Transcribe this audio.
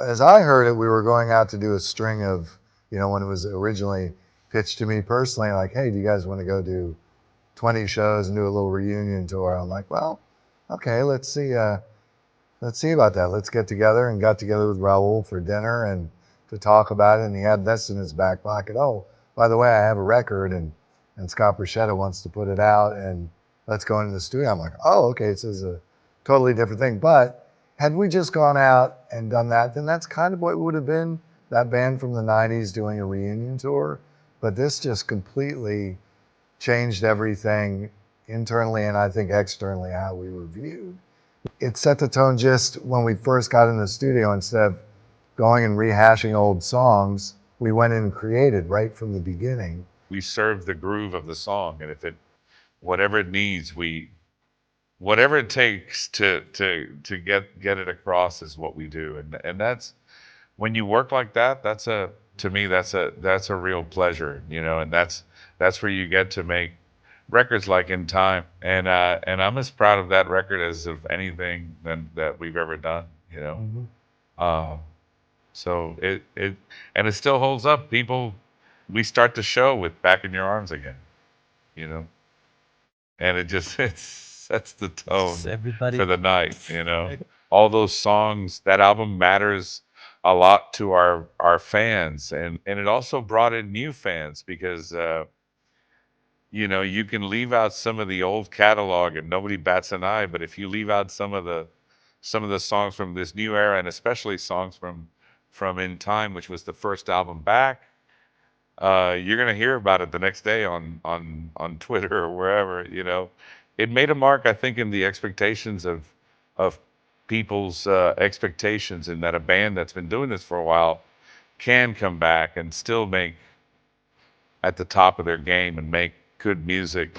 as I heard it, we were going out to do a string of, when it was originally pitched to me personally, like, hey, do you guys want to go do 20 shows and do a little reunion tour? I'm like, well, okay, let's see. Let's see about that. Let's get together, and got together with Raul for dinner and to talk about it. And he had this in his back pocket. Oh, by the way, I have a record, and Scott Bruschetta wants to put it out, and let's go into the studio. I'm like, oh, okay, this is a totally different thing. But had we just gone out and done that, then that's kind of what it would have been, that band from the 90s doing a reunion tour. But this just completely changed everything internally, and I think externally how we were viewed. It set the tone just when we first got in the studio. Instead of going and rehashing old songs, we went in and created right from the beginning. We serve the groove of the song, and if it, whatever it needs, whatever it takes to get it across is what we do, and that's when you work like that. That's a to me that's a real pleasure, and that's where you get to make records like In Time, and I'm as proud of that record as of anything that we've ever done. Mm-hmm. Uh, so it and it still holds up. People, we start the show with Back in Your Arms Again, you know, and it just it sets the Just tone for everybody. the night. All those songs, that album matters a lot to our fans, and it also brought in new fans because you can leave out some of the old catalog and nobody bats an eye, but if you leave out some of the songs from this new era, and especially songs from In Time, which was the first album back, you're gonna hear about it the next day on Twitter or wherever. It made a mark, I think, in the expectations of people's expectations, in that a band that's been doing this for a while can come back and still make at the top of their game and make good music.